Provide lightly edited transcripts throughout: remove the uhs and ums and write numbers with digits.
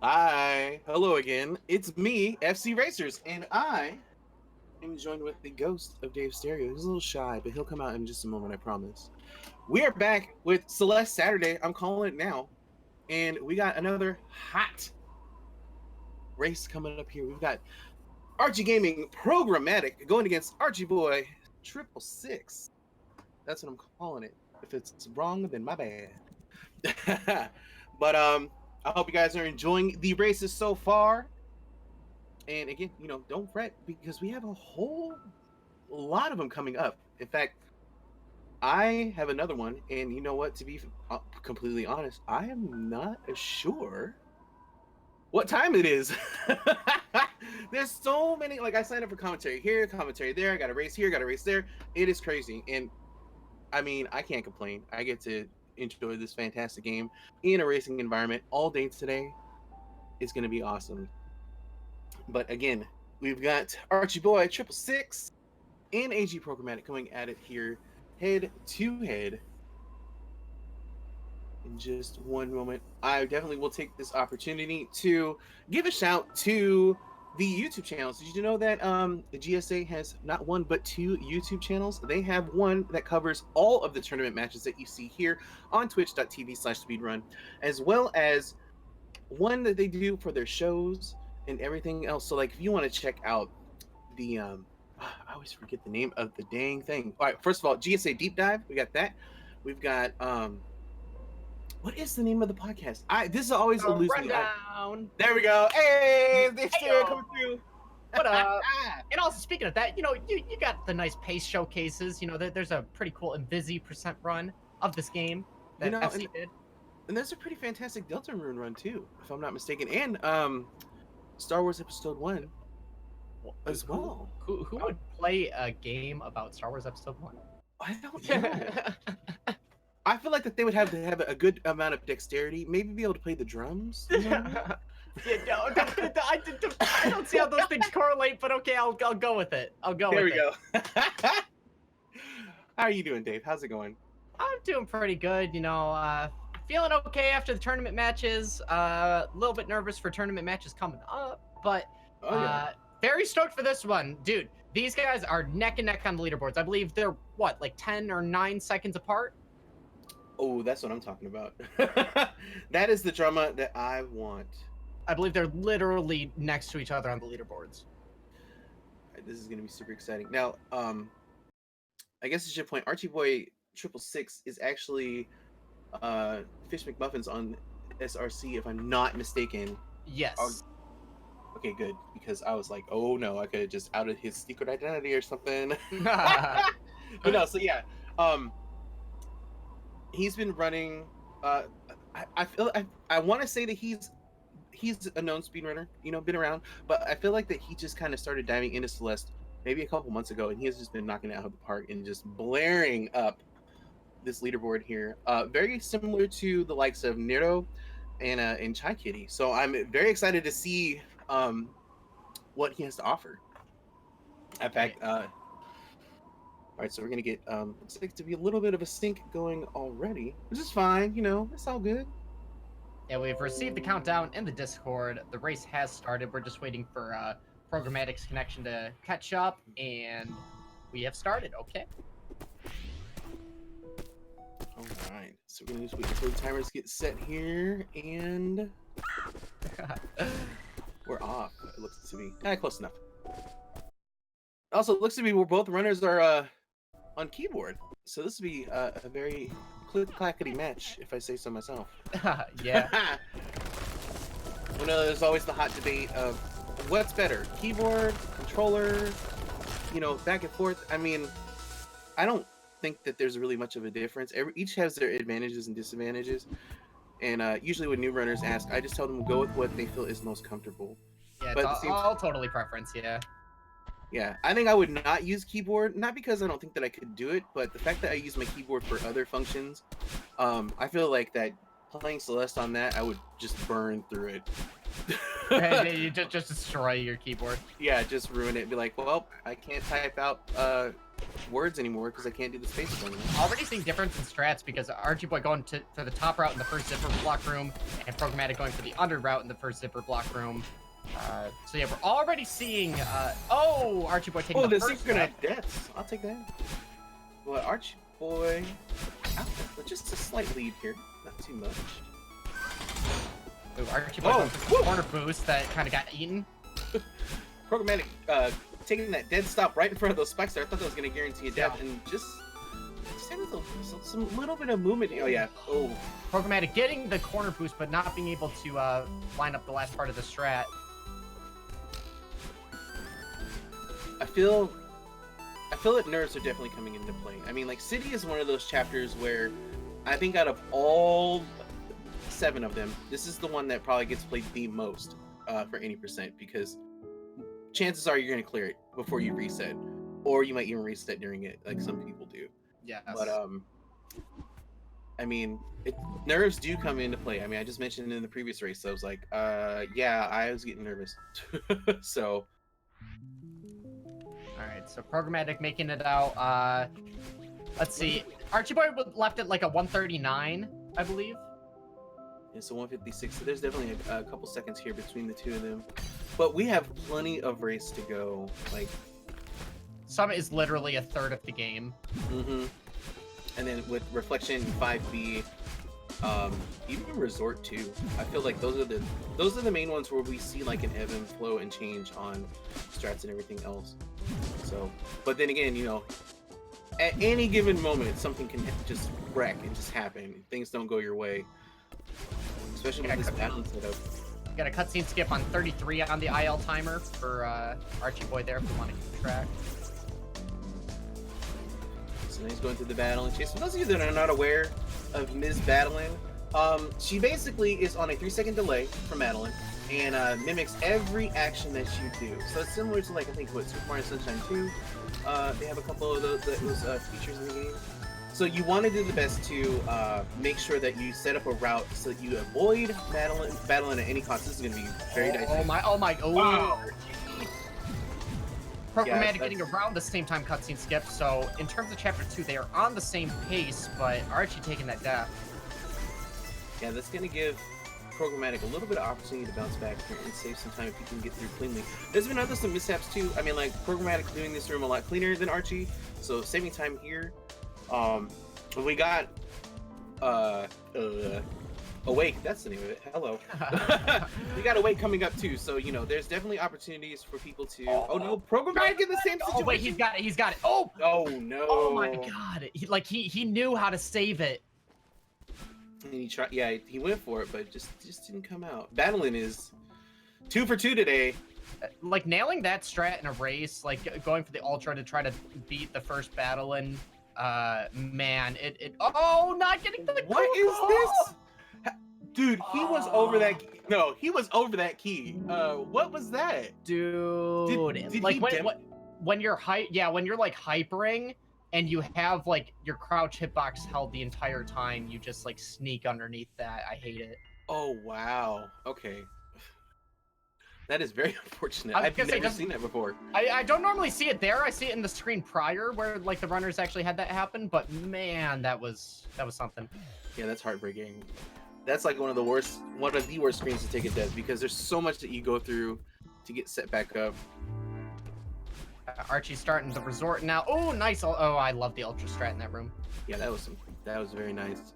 Hi, hello again. It's me, FC Racers, and I am joined with the ghost of Dave Stereo. He's a little shy, but he'll come out in just a moment, I promise. We are back with Celeste Saturday. I'm calling it now. And we got another hot race coming up here. We've got Archie Gaming Programmatic going against archieboy666. That's what I'm calling it. If it's wrong, then my bad. But I hope you guys are enjoying the races so far. And again, don't fret because we have a whole lot of them coming up. In fact, I have another one, and you know what? To be completely honest, I am not sure what time it is. There's so many. Like, I signed up for commentary here, commentary there. I got a race here, got a race there. It is crazy, and I mean, I can't complain. I get to enjoy this fantastic game in a racing environment all day today. It's going to be awesome. But again, we've got Archie Boy 666 and AG Programmatic going at it here, head to head. In just one moment, I definitely will take this opportunity to give a shout to the YouTube channels. Did you know that the GSA has not one but two YouTube channels? They have one that covers all of the tournament matches that you see here on twitch.tv/speedrun, as well as one that they do for their shows and everything else. So, like, if you want to check out the I always forget the name of the dang thing. All right, first of all, GSA Deep Dive, we got that. We've got what is the name of the podcast? This is always elusive. Rundown. There we go. Hey, they're still coming through. What up? And also, speaking of that, you got the nice pace showcases. There's a pretty cool Invisi % run of this game that FC did. And there's a pretty fantastic Deltarune run too, if I'm not mistaken, and Star Wars Episode 1 as well. Who would play a game about Star Wars Episode 1? I don't know. I feel like that they would have to have a good amount of dexterity, maybe be able to play the drums. I don't see how those things correlate, but okay, I'll go with it. There we go. How are you doing, Dave? How's it going? I'm doing pretty good. Feeling okay after the tournament matches. A little bit nervous for tournament matches coming up, but very stoked for this one, dude. These guys are neck and neck on the leaderboards. I believe they're like 10 or 9 seconds apart. Oh, that's what I'm talking about. That is the drama that I want. I believe they're literally next to each other on the leaderboards. This is going to be super exciting. Now, I guess I should point, Archie Boy 666 is actually Fish McMuffins on SRC, if I'm not mistaken. Yes. Okay, good, because I was like, oh no, I could have just outed his secret identity or something. But no, so yeah, he's been running. I want to say that he's a known speedrunner, been around, but I feel like that he just kind of started diving into Celeste maybe a couple months ago, and he has just been knocking it out of the park and just blaring up this leaderboard here. Very similar to the likes of Nero and Chai Kitty. So I'm very excited to see what he has to offer. In fact, all right, so we're gonna get looks like to be a little bit of a sync going already, which is fine. It's all good. Yeah, we've received the countdown in the Discord. The race has started. We're just waiting for Programmatic's connection to catch up, and we have started. Okay. All right, so we're gonna just wait until the timers get set here, and we're off. It looks to be close enough. Also, it looks to be where both runners are on keyboard, so this will be a very click-clackety match, if I say so myself. Yeah. There's always the hot debate of what's better, keyboard, controller, back and forth. I mean, I don't think that there's really much of a difference. Each has their advantages and disadvantages, and usually when new runners ask, I just tell them to go with what they feel is most comfortable. Yeah, it's all totally preference. Yeah, I think I would not use keyboard, not because I don't think that I could do it, but the fact that I use my keyboard for other functions, I feel like that playing Celeste on that, I would just burn through it. And you just destroy your keyboard. Yeah, just ruin it. Be like, well, I can't type out words anymore because I can't do the spaces anymore. Already seeing difference in strats because Archie Boy going to the top route in the first zipper block room, and Programmatic going for the under route in the first zipper block room. So yeah, we're already seeing. Archie Boy taking the first synchronized deaths. I'll take that. Well, Archie Boy, but just a slight lead here, not too much. Ooh, Archie Boy going for the corner boost that kind of got eaten. Programmatic taking that dead stop right in front of those spikes there. I thought that was going to guarantee a death, and just having some little bit of movement. Oh yeah. Oh. Programmatic getting the corner boost, but not being able to line up the last part of the strat. I feel that nerves are definitely coming into play. I mean, like, City is one of those chapters where I think out of all 7 of them, this is the one that probably gets played the most for any percent, because chances are you're going to clear it before you reset, or you might even reset during it, like some people do. Yes. But I mean, nerves do come into play. I mean, I just mentioned in the previous race, so I was like, yeah, I was getting nervous. So. All right, so Programmatic making it out. Let's see. Archie Boy left at like a 139, I believe. Yeah, so 156. So there's definitely a couple seconds here between the two of them. But we have plenty of race to go. Like, Summit is literally a third of the game. Mm-hmm. And then with Reflection 5B, even Resort 2, I feel like those are the main ones where we see like an ebb and flow and change on strats and everything else. So, but then again, you know, at any given moment, something can just wreck and just happen. Things don't go your way, especially with this balance setup. Got a cutscene skip on 33 on the IL timer for Archie Boy there if we want to keep track. So now he's going through the battle and chase. For those of you that are not aware of Ms. Battling, she basically is on a 3-second delay from Madeline and mimics every action that you do. So it's similar to, like, I think what Super Mario Sunshine 2. They have a couple of those features in the game. So you want to do the best to make sure that you set up a route so that you avoid Madeline at any cost. This is going to be very dicey. Oh my! Wow. Programmatic getting around the same time cutscene skip. So in terms of chapter 2, they are on the same pace, but Archie taking that death. Yeah, that's going to give Programmatic a little bit of opportunity to bounce back and save some time if he can get through cleanly. There's been some mishaps too. I mean, like, Programmatic doing this room a lot cleaner than Archie, so saving time here. We got Awake, that's the name of it. Hello. We got Awake coming up too, so you know there's definitely opportunities for people to oh no, Programmatic in the same situation. Oh wait, he's got it. Oh no. Oh my god. He knew how to save it. And he tried, yeah, he went for it, but just didn't come out. Battling is 2 for 2 today. Like, nailing that strat in a race, like going for the ultra to try to beat the first battle, and man, not getting the What is this? Dude, he was over that key. No, he was over that key. What was that? Dude, did like when you're when you're like hypering and you have like your crouch hitbox held the entire time, you just like sneak underneath that. I hate it. Oh wow. Okay. That is very unfortunate. I've never seen that before. I don't normally see it there. I see it in the screen prior where like the runners actually had that happen, but man, that was something. Yeah, that's heartbreaking. That's like one of the worst screens to take a death because there's so much that you go through to get set back up. Archie's starting the resort now. Oh, nice. Oh, I love the ultra strat in that room. Yeah, that was very nice.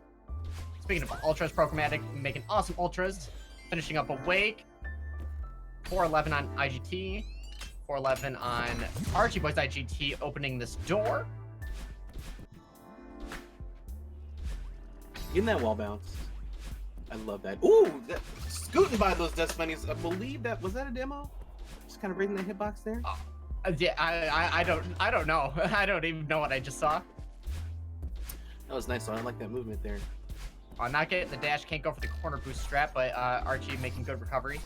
Speaking of ultras, Programmatic making awesome ultras. Finishing up Awake. 411 on IGT. 411 on Archie Boy's IGT, opening this door. Getting that wall bounce. I love that. Ooh, scooting by those dust bunnies. I believe was that a demo? Just kind of breaking the hitbox there. Yeah, I don't know. I don't even know what I just saw. That was nice. So I like that movement there. Not getting the dash, can't go for the corner boost strat, but Archie making good recovery.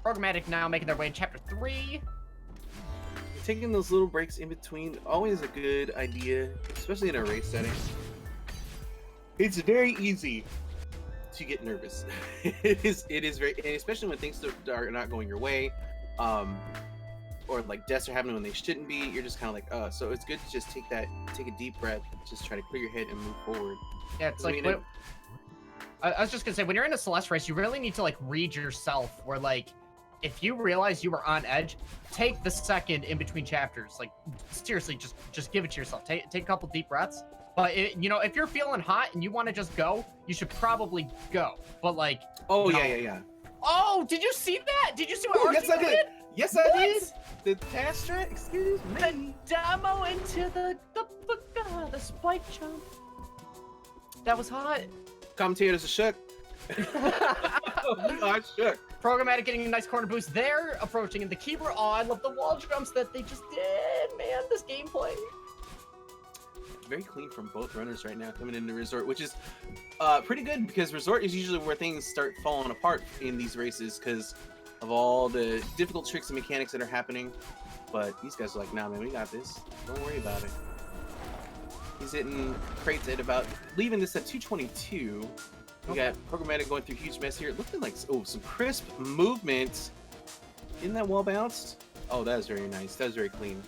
Programmatic now making their way in chapter 3. Taking those little breaks in between, always a good idea, especially in a race setting. It's very easy to get nervous. It is very, and especially when things are not going your way. or like deaths are happening when they shouldn't be, you're just kind of like, so it's good to just take a deep breath, just try to clear your head and move forward. Yeah, it's like, I was just gonna say, when you're in a Celeste race, you really need to like read yourself, where like, if you realize you were on edge, take the second in between chapters. Like, seriously, just give it to yourself. Take a couple deep breaths. But you know, if you're feeling hot and you want to just go, you should probably go. But like, oh yeah. Oh, did you see that? Did you see what Archie did? Yes, I did. The task track, excuse me. The demo into the spike jump. That was hot. Commentators are shook. We are shook. Programmatic getting a nice corner boost there, approaching in the keeper. Oh, I love the wall jumps that they just did, man. This gameplay. Very clean from both runners right now coming into Resort, which is pretty good because Resort is usually where things start falling apart in these races because of all the difficult tricks and mechanics that are happening. But these guys are like, nah, man, we got this. Don't worry about it. He's hitting crates at about, leaving this at 222. We got Programmatic going through huge mess here. Looking like, oh, some crisp movement. Isn't that wall bounced? Oh, that was very nice. That was very clean.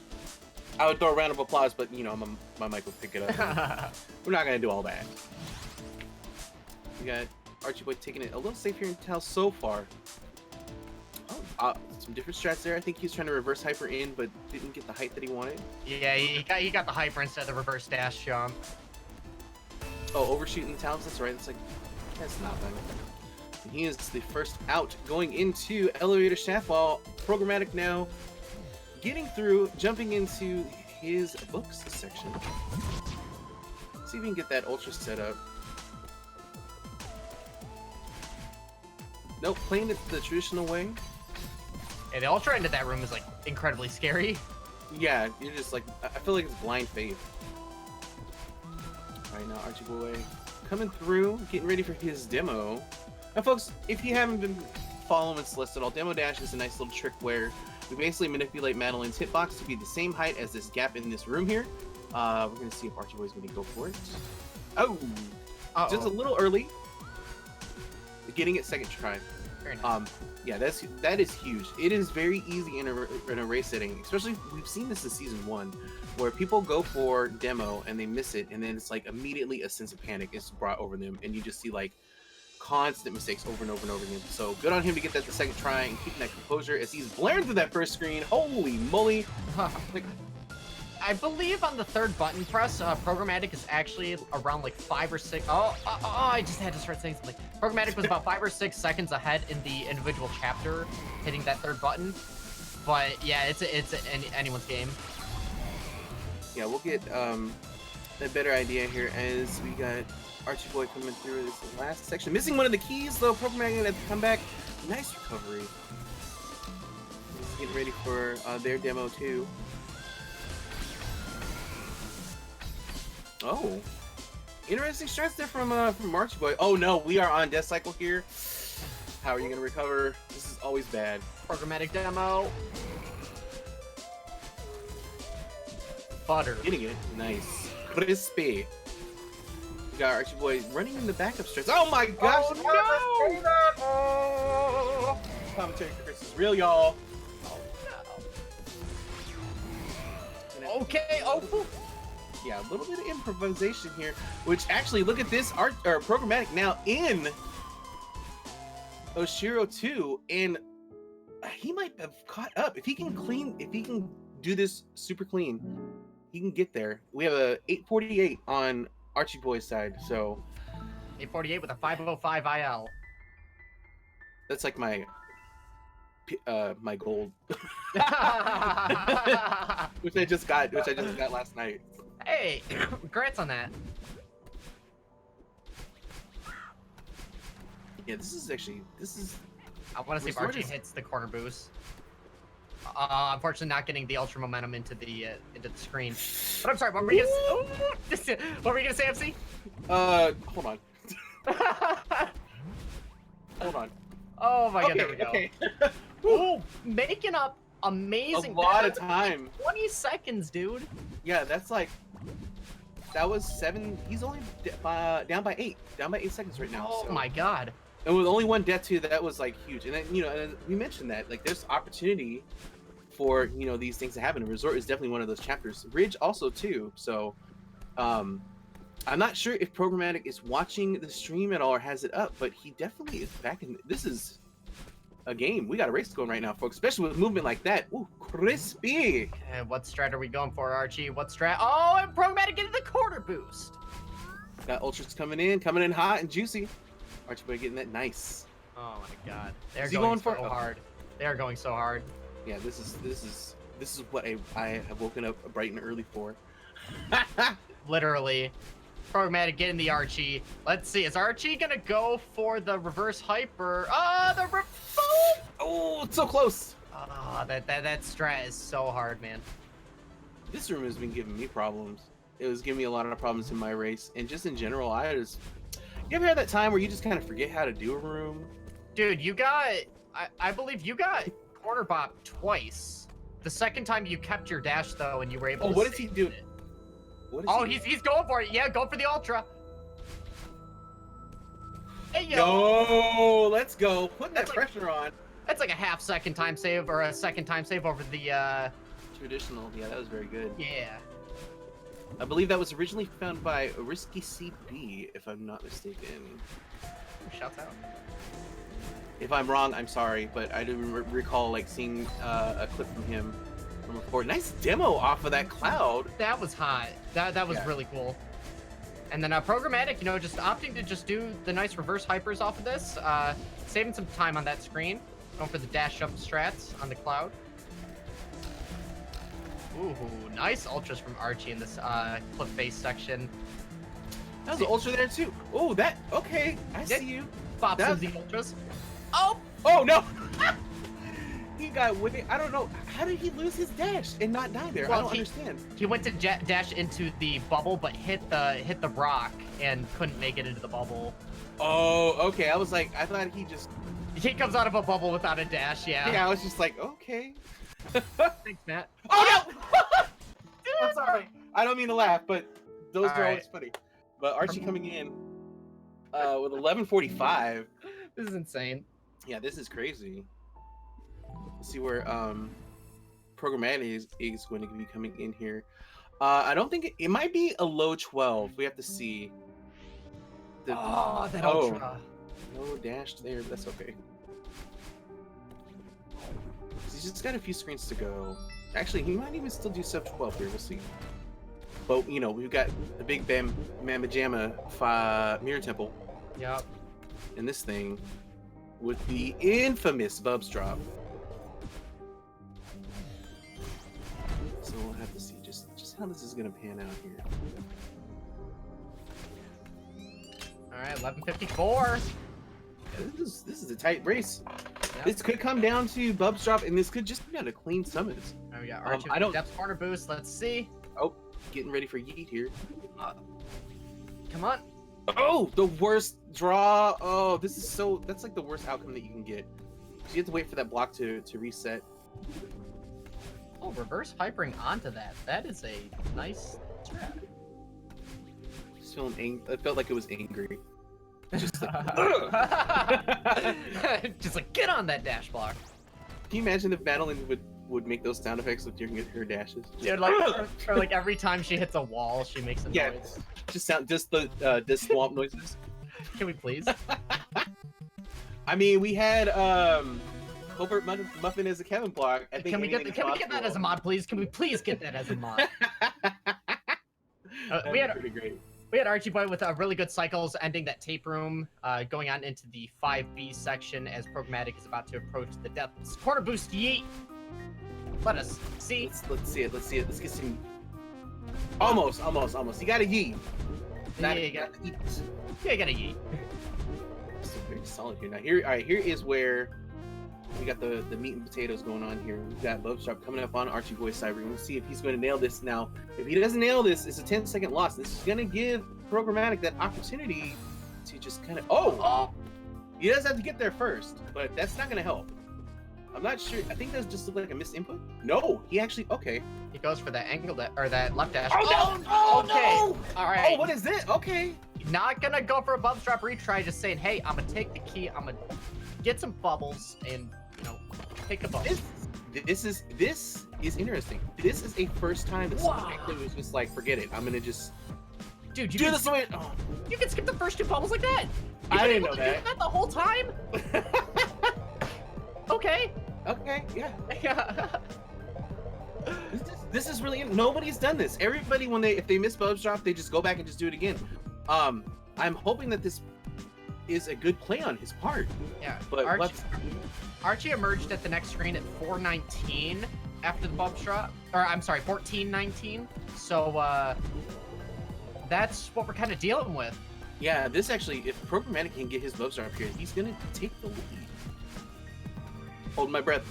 I would throw a round of applause, but you know, my mic will pick it up. We're not gonna do all that. We got Archie Boy taking it a little safe here in Tal so far. Oh, some different strats there. I think he was trying to reverse hyper in, but didn't get the height that he wanted. Yeah, he got the hyper instead of the reverse dash jump. Oh, overshooting the Tals. That's right. It's like, that's nothing. And he is the first out going into elevator shaft wall. Programmatic now getting through, jumping into his books section. See if we can get that ultra set up. Nope, playing it the traditional way. Yeah, the ultra into that room is like incredibly scary. Yeah, you're just like, I feel like it's blind faith. Alright, now Archie Boy coming through, getting ready for his demo. Now folks, if you haven't been following Celeste at all, Demo Dash is a nice little trick where we basically manipulate Madeline's hitbox to be the same height as this gap in this room here. We're gonna see if Archie Boy's gonna go for it. Oh, just a little early. Getting it second try. Very nice. Yeah, that is huge. It is very easy in a race setting, especially we've seen this in season 1, where people go for demo and they miss it, and then it's like immediately a sense of panic is brought over them, and you just see like constant mistakes over and over and over again. So good on him to get that the second try and keeping that composure as he's blaring through that first screen. Holy moly! Like, I believe on the third button press, Programmatic is actually around like 5 or 6. I just had to start saying something. Programmatic was about 5 or 6 seconds ahead in the individual chapter, hitting that third button. But yeah, it's anyone's game. Yeah, we'll get a better idea here as we got Archie Boy coming through this last section. Missing one of the keys though. Programmatic gonna come back. Nice recovery. He's getting ready for their demo too. Oh, interesting strats there from Archie Boy. Oh no, we are on death cycle here. How are you gonna recover? This is always bad. Programmatic demo. Butter. Getting it. Nice. Crispy. We got Archie Boy running in the backup strats. Oh my gosh! Oh, no! Commentary Chris is real, y'all. Oh no. Okay. Oh. Yeah, a little bit of improvisation here, which actually, look at this Programmatic now in Oshiro 2, and he might have caught up. If he can do this super clean, he can get there. We have a 848 on Archie Boy's side, so 848 with a 505 IL. That's like my gold, which I just got last night. Hey, congrats on that. Yeah, this is. I want to see if Archie hits the corner boost. Unfortunately, not getting the ultra momentum into the screen. But I'm sorry. What were you gonna say, MC? Hold on. Hold on. Oh my god, there we go. Okay. Ooh, making up amazing. A lot of time. 20 seconds, dude. Yeah, that's like. That was 7. He's only down by 8. Down by 8 seconds right now. Oh so. my god. And with only one death too, that was like huge. And then, you know, we mentioned that like there's opportunity for these things to happen. And Resort is definitely one of those chapters. Ridge also too. So I'm not sure if Programmatic is watching the stream at all or has it up, but he definitely is back in. This is a game. We got a race going right now, folks, especially with movement like that. Ooh, crispy. And what strat are we going for, Archie? What strat? Oh, and Programmatic getting the quarter boost. Got ultras coming in hot and juicy. Archieboy getting that nice. Oh my god, they're going so for hard. They are going so hard. Yeah, this is what I have woken up bright and early for. Literally. Programmatic getting the Archie. Let's see, is Archie gonna go for the reverse hyper? Oh, it's so close. That strat is so hard, man. This room has been giving me problems. It was giving me a lot of problems in my race, and just in general, you ever had that time where you just kind of forget how to do a room? Dude, you got, I believe you got corner bop twice. The second time you kept your dash though, and you were able to. What is he doing? He's going for it. Yeah, go for the ultra. Hey yo. Yo, let's go. Put that pressure on. That's like a half-second time save or a second time save over the traditional. Yeah, that was very good. Yeah. I believe that was originally found by Risky CB, if I'm not mistaken. Shouts out. If I'm wrong, I'm sorry, but I do recall like seeing a clip from him from before. Nice demo off of that cloud. That was hot. That was really cool. And then Programmatic, just opting to just do the nice reverse hypers off of this, saving some time on that screen, going for the dash jump strats on the cloud. Ooh, nice ultras from Archie in this clip face section. That was an ultra there too. Oh, okay. I see you. Bops in the ultras. Oh no! He got with it. I don't know. How did he lose his dash and not die there? I don't understand. He went to dash into the bubble, but hit the rock and couldn't make it into the bubble. Oh, okay. I thought he comes out of a bubble without a dash. Yeah. Yeah, I was just like, okay. Thanks, Matt. Oh no! I'm sorry. I don't mean to laugh, but those are always funny. But Archie coming in with 11:45. This is insane. Yeah, this is crazy. Let's see where Programmatic is going to be coming in here. I don't think it might be a low 12. We have to see. That ultra. No dash there, but that's okay. He's just got a few screens to go. Actually, he might even still do sub 12 here. We'll see. But we've got the big Bam Mamma Jamma Mirror Temple. Yep. And this thing with the infamous Bubs drop. So we'll have to see just how this is gonna pan out here. All right, 11:54. Yeah, this is a tight race. Yep. This could come down to Bubs drop, and this could just be down to clean summons. Oh, we got Archie with depth corner boost. Let's see. Oh, getting ready for Yeet here. Come on. Oh, the worst draw. Oh, that's like the worst outcome that you can get. You have to wait for that block to reset. Oh, reverse hypering onto that. That is a nice strat. Just feeling I felt like it was angry. Just like, just like get on that dash block. Can you imagine if Madeline would make those sound effects with her dashes? Dude, like, or like every time she hits a wall, she makes a noise. Just the swamp noises. Can we please? I mean, we had Covert Muffin as a Kevin block. I think can we get that as a mod, please? Can we please get that as a mod? We had Archie Boy with really good cycles, ending that tape room, going on into the 5B section as Programmatic is about to approach the depths. Corner boost, yeet. Let us see. Let's see it. Let's get some. Almost. You got a yeet. Yeah, you got a yeet. Still very solid here. Now here is where we got the meat and potatoes going on here. We've got Bubs drop coming up on Archie Boy's side. We're gonna see if he's going to nail this. Now, if he doesn't nail this, it's a 10-second loss. This is gonna give Programmatic that opportunity to just kind of. Oh! He does have to get there first, but that's not gonna help. I'm not sure. I think that just looked like a missed input. No, he actually. Okay. He goes for that angle that left dash. Oh no! Okay. No! All right. Oh, what is this? Okay. Not gonna go for a Bubs drop retry. Just saying, hey, I'm gonna take the key. I'm gonna get some bubbles and take a bubble. this is interesting. This is a first time that someone actually was just like, forget it. I'm gonna just dude, do this way. Oh. You can skip the first 2 bubbles like that. I didn't know that. Do that the whole time. Okay. Okay. Yeah. Yeah. This is really nobody's done this. Everybody if they miss bubs drop, they just go back and just do it again. I'm hoping that this is a good play on his part. Yeah. But Archie emerged at the next screen at 4:19 after the bubs drop, or I'm sorry, 14:19. So that's what we're kind of dealing with. Yeah, this actually, if Programmatic can get his bubs drop here, he's gonna take the lead. Hold my breath.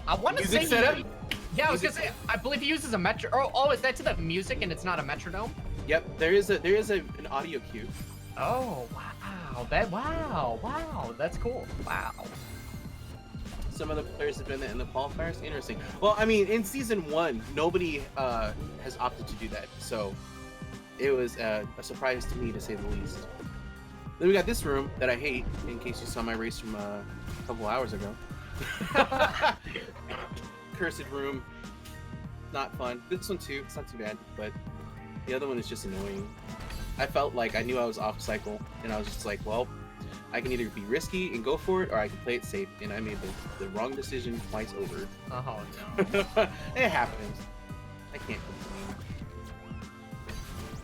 I want to say yeah, I was gonna say I believe he uses a metro. Oh, is that to the music and it's not a metronome? Yep, there is an audio cue. Oh wow, wow, that's cool. Wow. Some other players have done that in the qualifiers. Interesting. Well, I mean, in season 1, nobody has opted to do that, so it was a surprise to me, to say the least. Then we got this room that I hate, in case you saw my race from a couple hours ago. Cursed room. Not fun. This one too, it's not too bad, but the other one is just annoying. I felt like I knew I was off cycle, and I was just like, well, I can either be risky and go for it, or I can play it safe, and I made the wrong decision twice over. Oh no. It happens. I can't complain.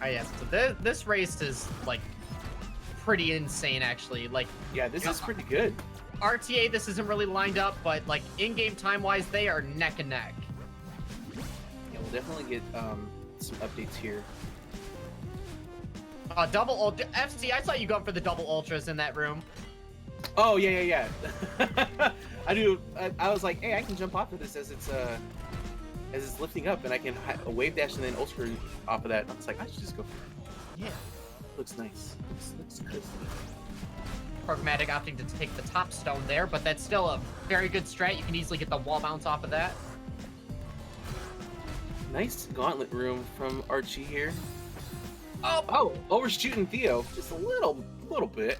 Oh yeah, so this race is like pretty insane actually. Like, yeah, this is pretty good. RTA, this isn't really lined up, but like in-game time-wise, they are neck and neck. Yeah, we'll definitely get some updates here. Double ultra. FC, I saw you going for the double ultras in that room. Oh yeah. I do. I was like, hey, I can jump off of this as it's lifting up, and I can wave dash and then ultra off of that. I was like, I should just go for it. Yeah, looks nice. Looks good. Programmatic opting to take the top stone there, but that's still a very good strat. You can easily get the wall bounce off of that. Nice gauntlet room from Archie here. Oh, overshooting Theo just a little bit.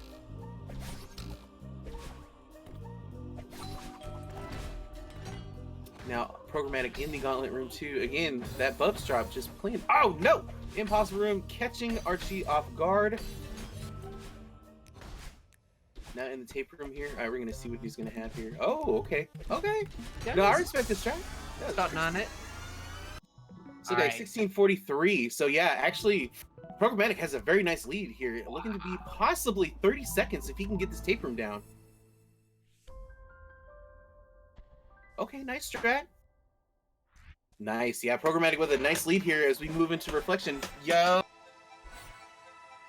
Now Programmatic in the gauntlet room too. Again, that bubs drop just playing. Oh no! Impossible room catching Archie off guard. Now in the tape room here, all right, we're gonna see what he's gonna have here. Oh, okay. Yeah, No, I respect this strat. Yeah, starting on it. So like 16:43. So yeah, actually, Programmatic has a very nice lead here, looking to be possibly 30 seconds if he can get this tape room down. Okay, nice strat. Nice, yeah, Programmatic with a nice lead here as we move into reflection. Yo,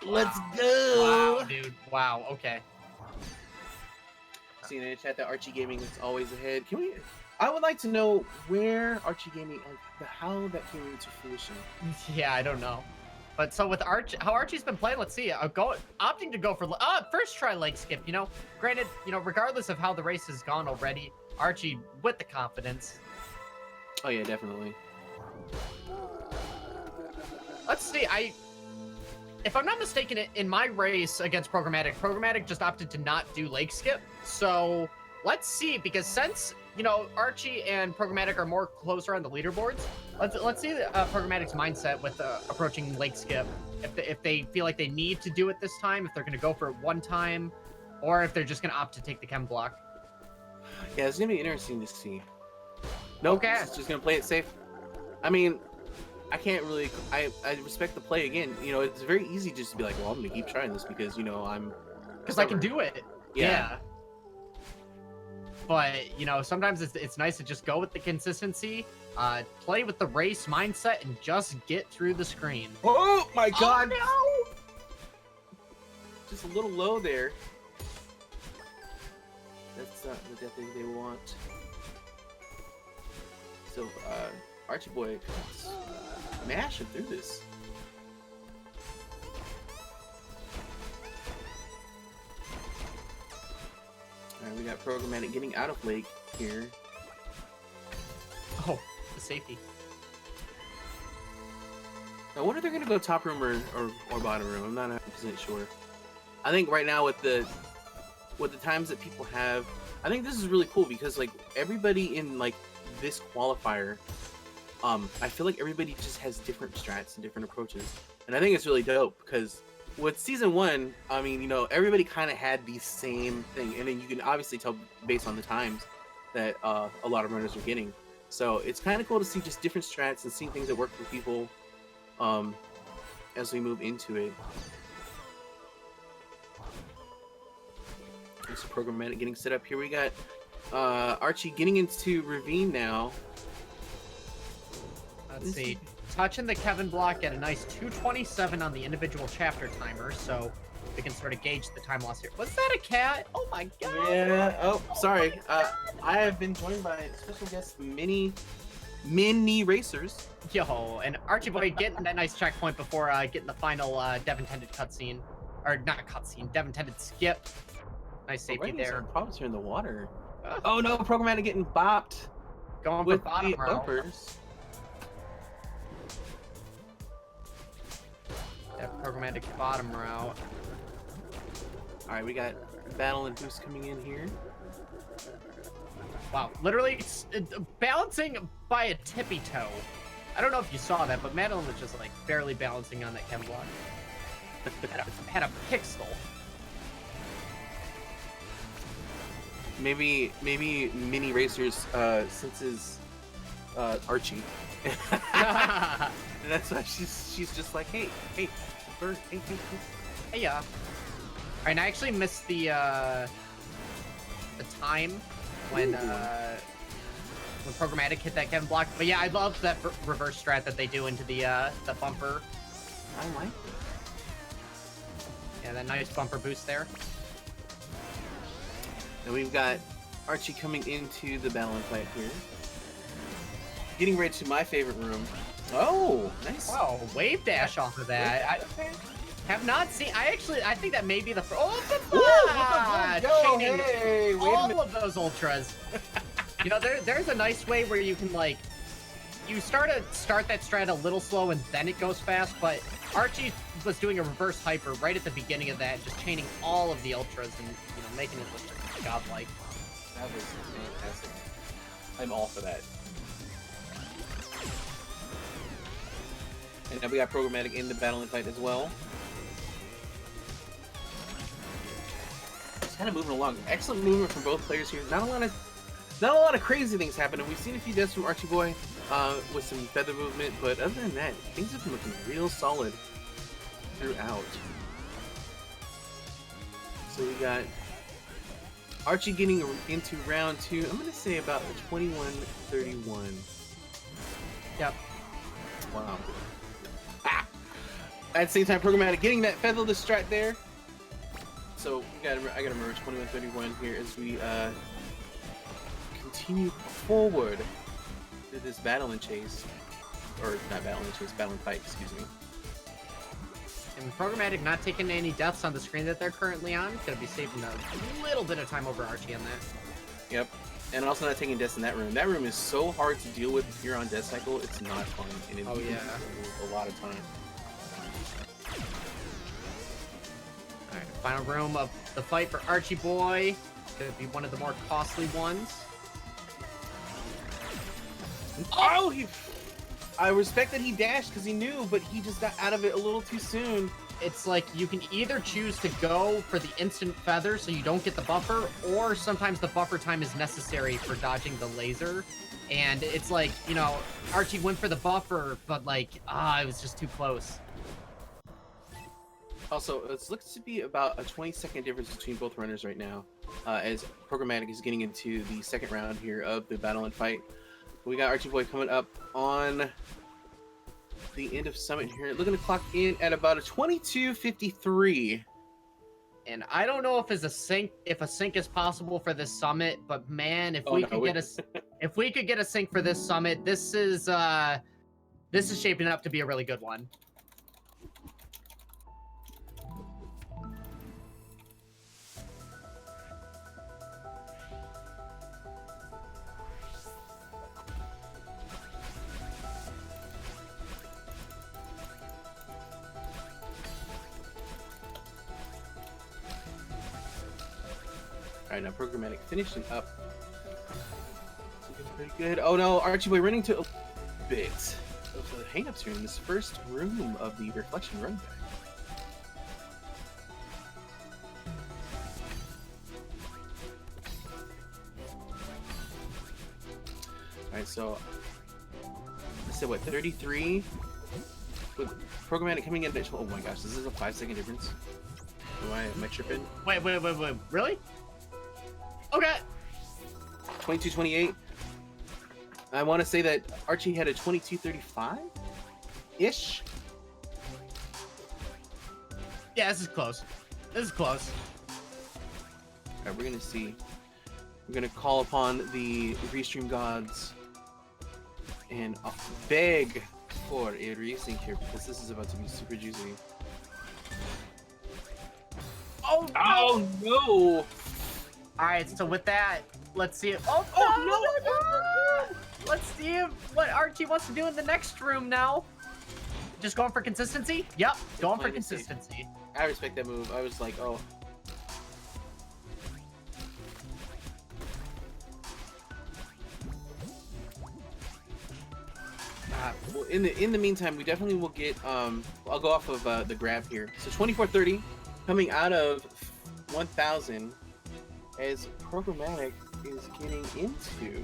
let's go. Wow, dude. Wow. Okay. Seeing in the chat that Archie Gaming is always ahead. I would like to know where Archie Gaming, how that came into fruition. Yeah, I don't know. But so with how Archie's been playing, let's see. Opting to go for first try leg skip. You know, granted, regardless of how the race has gone already, Archie with the confidence. Oh yeah, definitely. Let's see. If I'm not mistaken, in my race against Programmatic just opted to not do leg skip. So let's see, because since Archie and Programmatic are more closer on the leaderboards, let's see Programmatic's mindset with approaching leg skip. If they feel like they need to do it this time, if they're going to go for it one time, or if they're just going to opt to take the chem block. Yeah, it's going to be interesting to see. Nope, okay. It's just going to play it safe. I mean, I can't really. I respect the play again. It's very easy just to be like, well, I'm going to keep trying this because because I can do it. Yeah. But sometimes it's nice to just go with the consistency, play with the race mindset, and just get through the screen. Oh my God! Oh, no! Just a little low there. That's not the death they want. So Archie boy mashing through this. Alright, we got Programmatic getting out of lake here. Oh, the safety. I wonder if they're going to go top room or bottom room. I'm not 100% sure. I think right now with the with the times that people have, I think this is really cool because like everybody in like this qualifier, I feel like everybody just has different strats and different approaches, and I think it's really dope because with season 1, I mean, you know, everybody kind of had the same thing, and then you can obviously tell based on the times that a lot of runners are getting. So it's kind of cool to see just different strats and seeing things that work for people as we move into it. There's Programmatic getting set up here. We got Archie getting into Ravine now. Let's see. Touching the Kevin block at a nice 2:27 on the individual chapter timer, so we can sort of gauge the time loss here. Was that a cat? Oh my god! Yeah. Oh, sorry. I have been joined by special guest mini racers. Yo, and Archie Boy getting that nice checkpoint before getting the final dev-intended cutscene, or not cutscene, dev-intended skip. Nice safety there. Problems here in the water. Oh no! Programmatic getting bopped. Going with for bottom the bumpers. That Programmatic bottom route. All right, we got Battle and Boost coming in here. Wow, literally balancing by a tippy toe. I don't know if you saw that, but Madeline was just like barely balancing on that chem block. had a pixel. Maybe mini racers senses Archie. And that's why she's just like, hey, bird, hey. Hey, yeah. Alright, and I actually missed the time when Programmatic hit that Kevin block. But yeah, I love that reverse strat that they do into the bumper. I like it. Yeah, that nice bumper boost there. And we've got Archie coming into the battle and fight here. Getting right to my favorite room. Oh, nice. Wow, wave dash off of that. I have not seen. I think that may be the first. Oh, chaining hey, all of those ultras. You know, there's a nice way where you can like, you start that strat a little slow and then it goes fast. But Archie was doing a reverse hyper right at the beginning of that, just chaining all of the ultras and making it look godlike. That was fantastic. I'm all for that. And now we got Programmatic in the battle and fight as well. Just kind of moving along. Excellent movement from both players here. Not a lot of crazy things happening. We've seen a few deaths from Archie Boy with some feather movement, but other than that, things have been looking real solid throughout. So we got Archie getting into round 2. I'm gonna say about 21-31. Yep. Wow. At the same time, Programmatic getting that featherless strat there. So I gotta merge 21-31 here as we continue forward to this battle and chase, or not battle and chase, battle and fight. Excuse me. And Programmatic not taking any deaths on the screen that they're currently on. Gonna be saving a little bit of time over Archie on that. Yep. And also not taking deaths in that room. That room is so hard to deal with if you're on death cycle. It's not fun. And it a lot of time. Alright, final room of the fight for Archie Boy. Gonna be one of the more costly ones. Oh! I respect that he dashed because he knew, but he just got out of it a little too soon. It's like you can either choose to go for the instant feather so you don't get the buffer, or sometimes the buffer time is necessary for dodging the laser. And it's like, Archie went for the buffer, but like, it was just too close. Also, it looks to be about a 20-second difference between both runners right now, as Programmatic is getting into the second round here of the battle and fight. We got Archie Boy coming up on the end of Summit here. Looking to clock in at about a 22:53. And I don't know if a sync is possible for this summit, but man, if we could get a sync for this summit, this is shaping up to be a really good one. right, now Programmatic finishing up. Looking pretty good. Oh no, Archie Boy running to a bit of the hang-ups here in this first room of the Reflection Run back. Alright, so I said what, 33? With Programmatic coming in, oh my gosh, this is a 5-second difference. Am I tripping? Wait, really? Okay. 22:28. I want to say that Archie had a 22:35-ish. Yeah, this is close. This is close. All right, we're gonna see. We're gonna call upon the restream gods and beg for a resync here because this is about to be super juicy. Oh no! Oh no! All right, so with that, let's see. Oh no! Let's see what Archie wants to do in the next room now. Just going for consistency? Yep, going for consistency. I respect that move. I was like, oh. Well, in the meantime, we definitely will get. I'll go off of the grab here. So 24:30 coming out of 1,000 as Programmatic is getting into.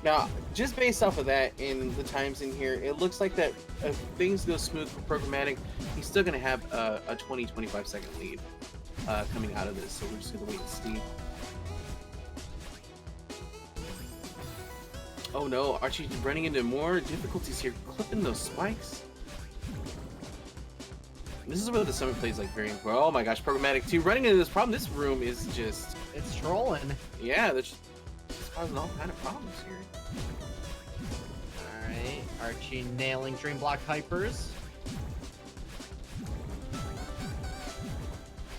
Now, just based off of that and the times in here, it looks like that if things go smooth for Programmatic, he's still going to have a 20-25 second lead coming out of this. So we're just going to wait and see. Oh no, Archie's running into more difficulties here, clipping those spikes. This is where the summit plays like very important. Oh my gosh, Programmatic too. Running into this problem, this room is just... It's trolling. Yeah, it's causing all kind of problems here. Alright, Archie nailing Dream Block Hypers.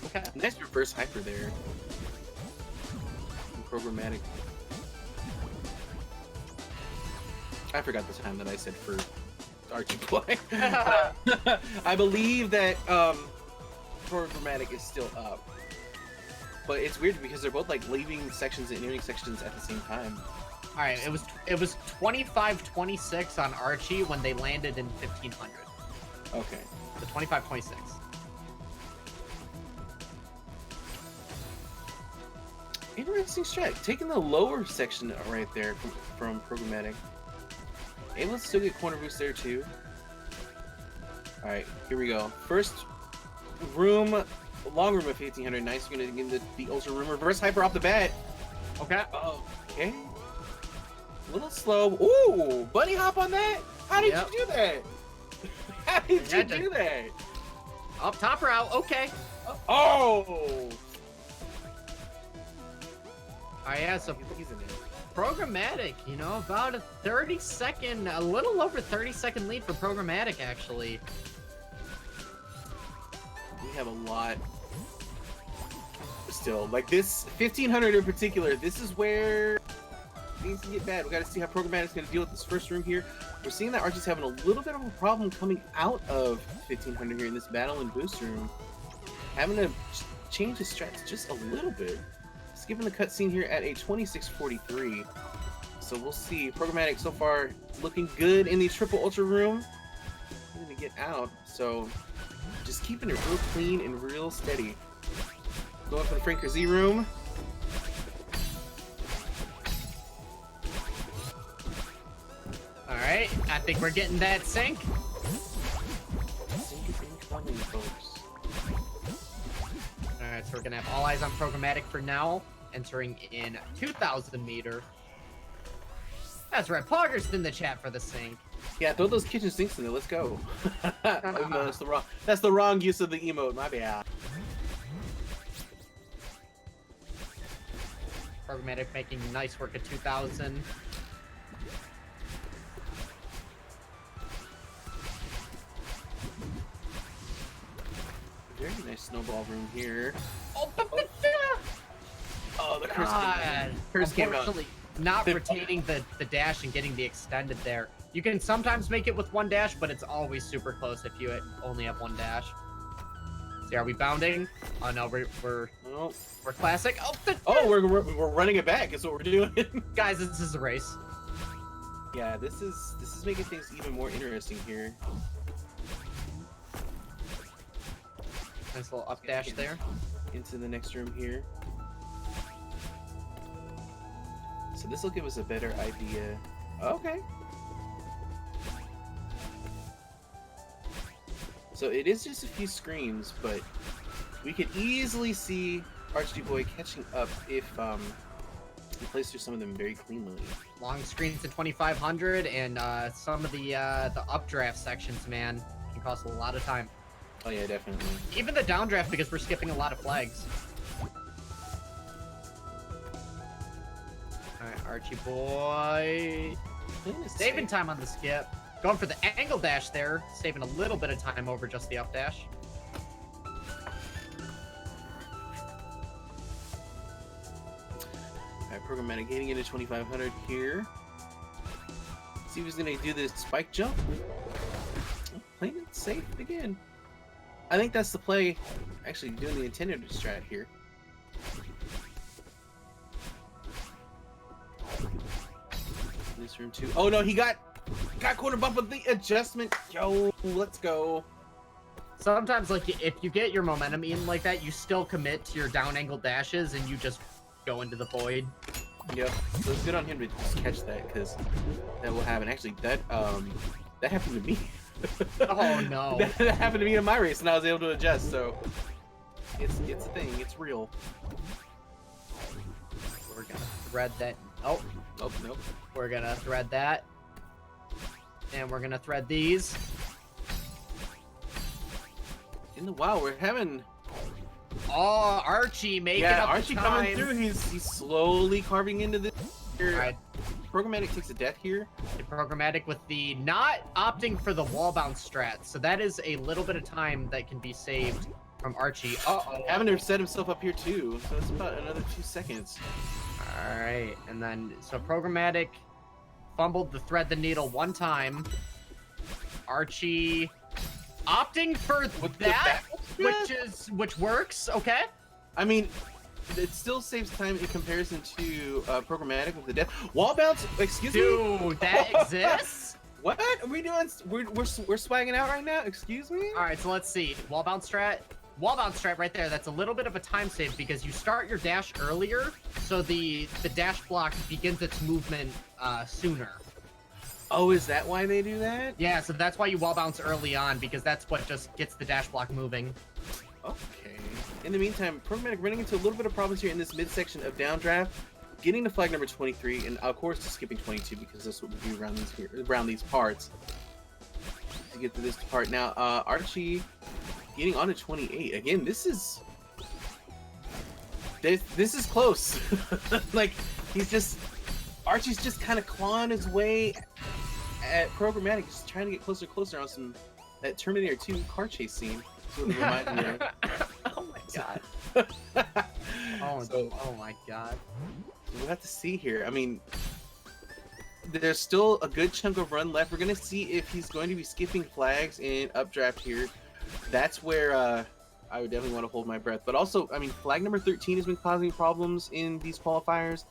Okay. Nice reverse hyper there. Programmatic. I forgot the time that I said for Archie Boy. I believe that Programmatic is still up. But it's weird because they're both like leaving sections and entering sections at the same time. All right, it was 25-26 on Archie when they landed in 1500. Okay. So 25-26. Interesting strat. Taking the lower section right there from Programmatic. Able to still get corner boost there too. All right, here we go. First room, long room of 1500. Nice. You're gonna get the ultra room reverse hyper off the bat. Okay. Okay. A little slow. Ooh, bunny hop on that. How did you do that? How did you do that? Up top route. Okay. Oh. Yeah, so Programmatic, you know, about a 30-second, a little over 30-second lead for Programmatic, actually. We have a lot still. Like this 1500 in particular, this is where things can get bad. We got to see how Programmatic's going to deal with this first room here. We're seeing that Archie's having a little bit of a problem coming out of 1500 here in this battle and boost room. Having to change his strats just a little bit. Skipping the cutscene here at a 26:43. So we'll see. Programmatic so far looking good in the triple ultra room. Going to get out. So just keeping it real clean and real steady. Going for the Franker Z room. Alright, I think we're getting that sync. Sync is incoming, folks. Alright, so we're gonna have all eyes on Programmatic for now. Entering in 2,000 meter. That's right, Pogger's in the chat for the sync. Yeah, throw those kitchen sinks in there. Let's go. No, that's the wrong use of the emote. My bad. Programmatic making nice work at 2,000. Very nice snowball room here. Oh, the curse came out. Curse came out. Unfortunately, not retaining the dash and getting the extended there. You can sometimes make it with one dash, but it's always super close if you only have one dash. See, are we bounding? Oh no, we're Oh, We're classic. Oh, we're running it back. Is what we're doing. Guys, this is a race. Yeah, this is making things even more interesting here. Nice little up dash there. Into the next room here. So this will give us a better idea. Okay. So it is just a few screens, but we could easily see Archie catching up if he plays through some of them very cleanly. Long screens to 2500, and some of the updraft sections, man, can cost a lot of time. Oh yeah, definitely. Even the downdraft, because we're skipping a lot of flags. Alright, Archie boy. Saving time on the skip. Going for the angle dash there, saving a little bit of time over just the up dash. Alright, Programmatic getting into 2500 here. See who's gonna do this spike jump. Oh, playing it safe again. I think that's the play. Actually, doing the intended strat here. This room too. Oh no, he got corner bump with the adjustment. Yo, let's go. Sometimes, like, if you get your momentum in like that, you still commit to your down angle dashes and you just go into the void. Yep. So it's good on him to just catch that, because that will happen. Actually, that happened to me. Oh no. That happened to me in my race, and I was able to adjust. So it's a thing. It's real. We're gonna thread that. Oh, Nope. we're gonna thread that, and we're gonna thread these. Wow, we're having. Oh, Archie making up Archie the time. coming through. He's slowly carving into this. All right. Programmatic takes a death here. The Programmatic with the not opting for the wall bounce strat, so that is a little bit of time that can be saved from Archie. Uh-oh. Having to set himself up here too, so it's about another 2 seconds. All right, and then so Programmatic fumbled the thread the needle one time. Archie opting for that, which works. Okay. I mean, it still saves time in comparison to Programmatic with the death wall bounce. Excuse me, dude, that exists. What are we doing? We're swagging out right now. Excuse me. All right, so let's see. Wall bounce strat right there. That's a little bit of a time save because you start your dash earlier, so the dash block begins its movement sooner. Oh, is that why they do that? Yeah, so that's why you wall bounce early on, because that's what just gets the dash block moving. Okay. In the meantime, Programmatic running into a little bit of problems here in this midsection of downdraft, getting to flag number 23, and of course skipping 22 because that's what we do around these parts. To get to this part now, Archie getting on to 28. Again, this is close. Like Archie's just kind of clawing his way at Programmatic, just trying to get closer and closer on that Terminator 2 car chase scene. That's what it reminds me of. Oh my god. Oh my god. We'll have to see here. I mean, there's still a good chunk of run left. We're gonna see if he's going to be skipping flags in updraft here. That's where I would definitely want to hold my breath. But also, I mean, flag number 13 has been causing problems in these qualifiers.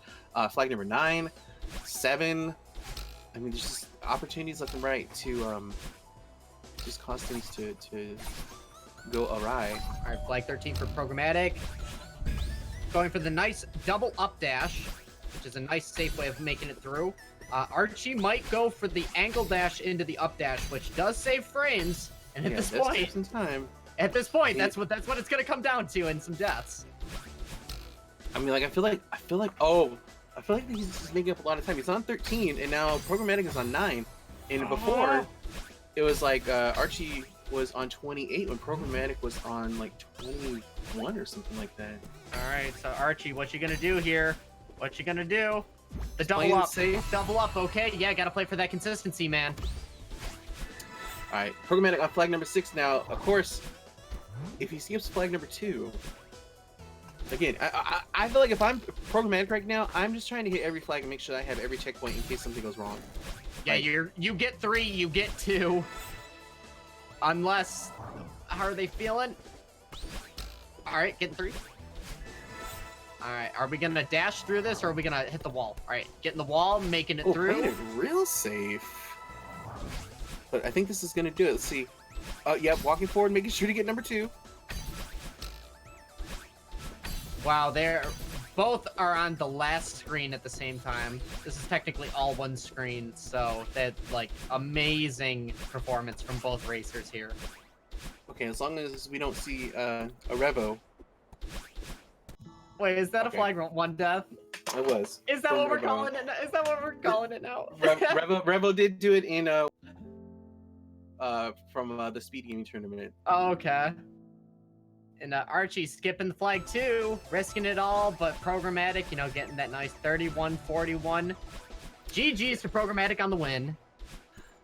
Flag number 9, 7. I mean, there's just opportunities left and right to just cause things to go awry. All right, flag 13 for Programmatic. Going for the nice double up dash, which is a nice safe way of making it through. Archie might go for the angle dash into the up dash, which does save frames. And at this point, some time. At this point, that's what it's gonna come down to, and some deaths. I mean, like I feel like he's just making up a lot of time. He's on 13, and now Programmatic is on 9. And before, it was like Archie was on 28 when Programmatic was on like 21 or something like that. All right, so Archie, what you gonna do here? What you gonna do? The double up, double up. Okay, yeah, gotta play for that consistency, man. All right, Programmatic on flag number 6 now. Of course, if he skips flag number 2, again, I feel like if I'm Programmatic right now, I'm just trying to hit every flag and make sure I have every checkpoint in case something goes wrong. Yeah, like, you get 3, you get 2. Unless, how are they feeling? All right, getting 3. All right, are we gonna dash through this, or are we gonna hit the wall? All right, getting the wall, making it through. Playing it real safe. But I think this is gonna do it. Let's see. Yeah, walking forward, making sure to get number 2. Wow, they're both are on the last screen at the same time. This is technically all one screen, so that's like amazing performance from both racers here. Okay, as long as we don't see a Revo. Wait, is that Okay. a flagrant 1 death? It was. Is that From what we're Revo. calling it? Is that what we're calling it now? Revo did do it in from the speed gaming tournament. Oh, okay. And Archie skipping the flag too, risking it all, but Programmatic, you know, getting that nice 31-41. GG's to Programmatic on the win.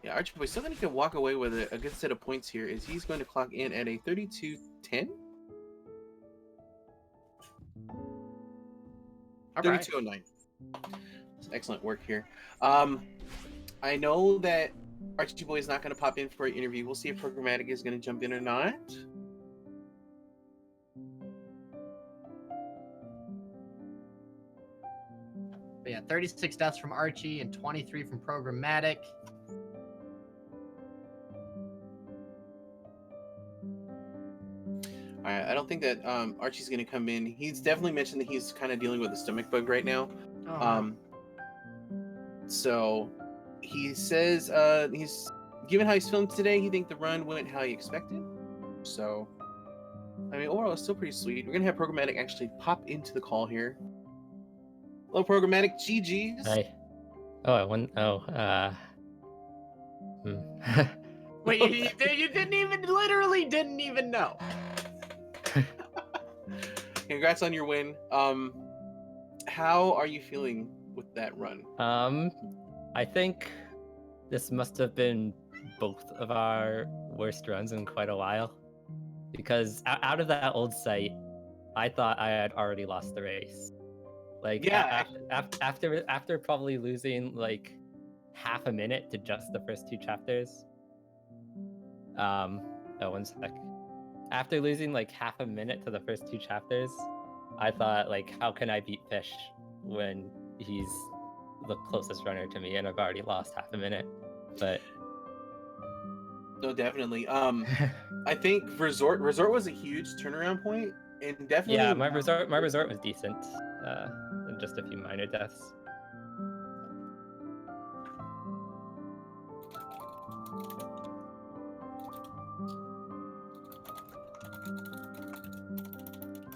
Yeah, Archieboy still going to walk away with a good set of points here, as he's going to clock in at a 32-10. All right. 32-09. Excellent work here. I know that Archieboy is not going to pop in for an interview. We'll see if Programmatic is going to jump in or not. But yeah, 36 deaths from Archie and 23 from Programmatic. All right, I don't think that Archie's going to come in. He's definitely mentioned that he's kind of dealing with a stomach bug right now. Oh. So he says he's given how he's feeling today, he thinks the run went how he expected. So I mean, overall it's still pretty sweet. We're gonna have Programmatic actually pop into the call here. Hello, Programmatic. GG's. Hi. Oh, I won. Oh, Wait, you didn't even, literally didn't even know. Congrats on your win. How are you feeling with that run? I think this must have been both of our worst runs in quite a while, because out of that old site, I thought I had already lost the race. Like, yeah, after probably losing like half a minute to just the first 2 chapters. Oh, 1 sec. After losing like half a minute to the first 2 chapters, I thought, like, how can I beat Fish when he's the closest runner to me and I've already lost half a minute? But no, definitely. I think Resort was a huge turnaround point, and definitely. yeah, my resort was decent. And just a few minor deaths.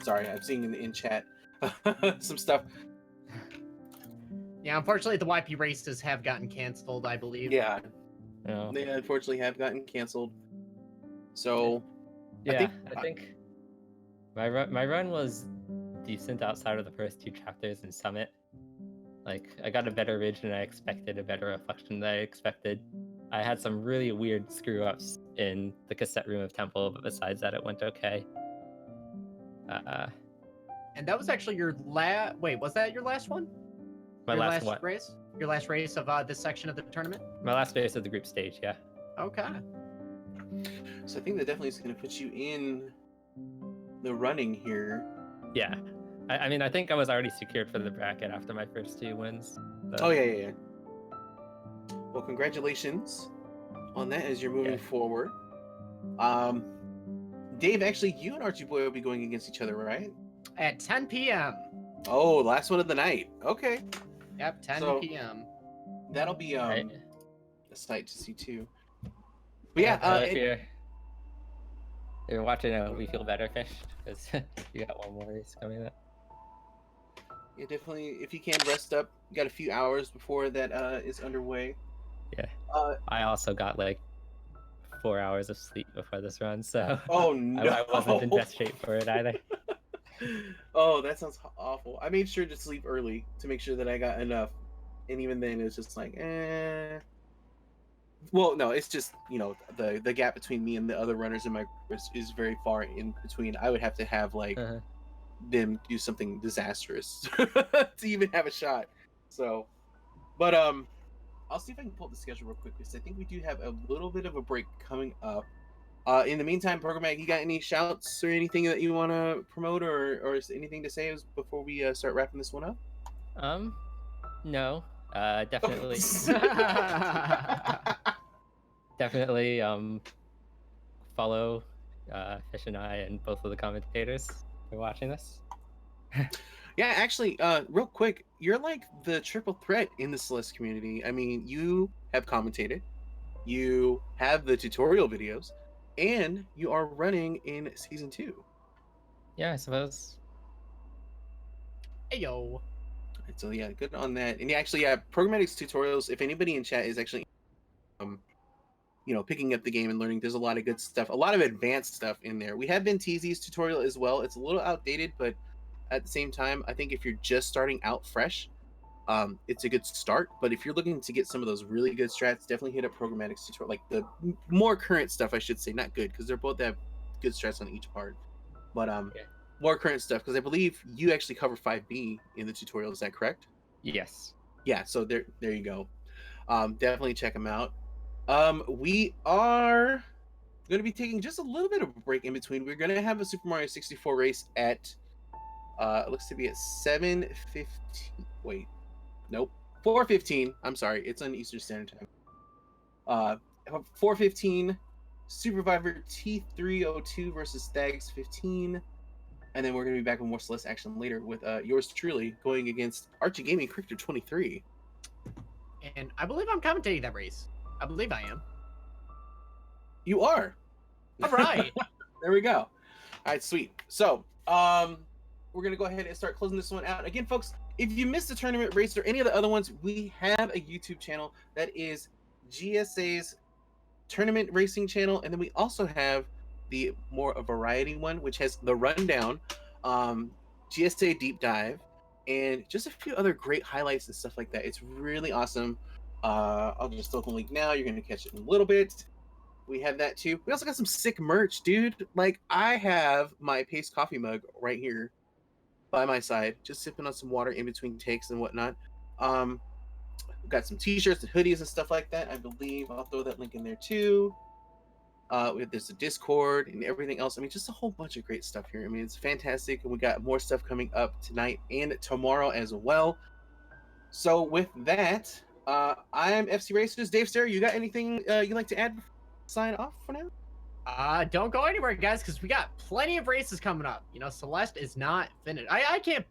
Sorry, I'm seeing in chat some stuff. Yeah, unfortunately, the YP races have gotten canceled, I believe. Yeah, Oh. they unfortunately have gotten canceled. So Yeah, I think my run was decent outside of the first 2 chapters in Summit. Like, I got a better ridge than I expected, a better reflection than I expected. I had some really weird screw-ups in the cassette room of Temple, but besides that, it went okay. And that was actually your last. Wait, was that your last one? My your last what? race? Your last race of this section of the tournament? My last race of the group stage, yeah. Okay. So I think that definitely is going to put you in the running here. Yeah. I mean, I think I was already secured for the bracket after my first 2 wins. But... Oh, yeah. Well, congratulations on that as you're moving forward. Dave, actually, you and Archie Boy will be going against each other, right? At 10 p.m. Oh, last one of the night. Okay. Yep, 10 So, p.m. That'll be right. a sight to see, too. But yeah, if you're watching We Feel Better Fish, because you got one more race coming up. Yeah, definitely. If you can, rest up. You got a few hours before that is underway. Yeah. I also got like 4 hours of sleep before this run, so oh no, I wasn't in best shape for it either. Oh, that sounds awful. I made sure to sleep early to make sure that I got enough, and even then, it was just like, eh. Well, no, it's just, you know, the gap between me and the other runners in my group is very far in between. I would have to have like them do something disastrous to even have a shot. So, but I'll see if I can pull up the schedule real quick, because I think we do have a little bit of a break coming up. In the meantime, Programmatic, you got any shouts or anything that you want to promote, or is anything to say before we start wrapping this one up? No. Definitely. Definitely. Follow Fish and I and both of the commentators for watching this. Yeah, actually, real quick, you're like the triple threat in the Celeste community. I mean, you have commentated, you have the tutorial videos, and you are running in season 2. Yeah, I suppose. Hey yo. So yeah, good on that. And actually, yeah, Programmatic's tutorials. If anybody in chat is actually, picking up the game and learning, there's a lot of good stuff, a lot of advanced stuff in there. We have been TZ's tutorial as well. It's a little outdated, but at the same time, I think if you're just starting out fresh, it's a good start. But if you're looking to get some of those really good strats, definitely hit up Programmatic's tutorial, like the more current stuff, I should say, not good, because they're both have good strats on each part. But more current stuff, because I believe you actually cover 5B in the tutorial. Is that correct? Yes. Yeah. So there you go. Definitely check them out. We are going to be taking just a little bit of a break in between. We're going to have a Super Mario 64 race at it looks to be at 7:15. Wait, nope, 4:15. I'm sorry, it's on Eastern Standard Time. 4:15, Supervivor T302 versus Stags 15, and then we're gonna be back with more Celeste action later with yours truly going against Archie Gaming Cricket 23. And I believe I'm commentating that race. I believe I am. You are. All right. There we go. All right, sweet. So, we're going to go ahead and start closing this one out. Again, folks, if you missed the tournament race or any of the other ones, we have a YouTube channel that is GSA's tournament racing channel. And then we also have the more a variety one, which has the rundown, GSA deep dive, and just a few other great highlights and stuff like that. It's really awesome. I'll just throw the link now. You're going to catch it in a little bit. We have that too. We also got some sick merch, dude. Like, I have my Pace coffee mug right here by my side, just sipping on some water in between takes and whatnot. We've got some t-shirts and hoodies and stuff like that. I believe I'll throw that link in there too. There's a Discord and everything else. I mean, just a whole bunch of great stuff here. I mean, it's fantastic. And we got more stuff coming up tonight and tomorrow as well. So with that, I am FC Racers. Dave Sterry, you got anything you'd like to add? Sign off for now? Don't go anywhere, guys, because we got plenty of races coming up. You know, Celeste is not finished. I can't,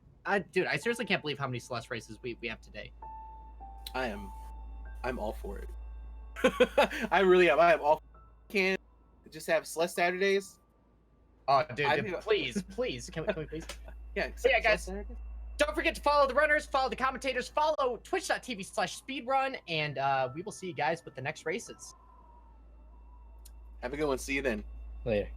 dude, I seriously can't believe how many Celeste races we have today. I'm all for it. I really am. I am all. Can just have Celeste Saturdays. Oh, dude, please, can we please? Yeah, so yeah, guys. Don't forget to follow the runners, follow the commentators, follow twitch.tv/speedrun, and we will see you guys with the next races. Have a good one. See you then. Later.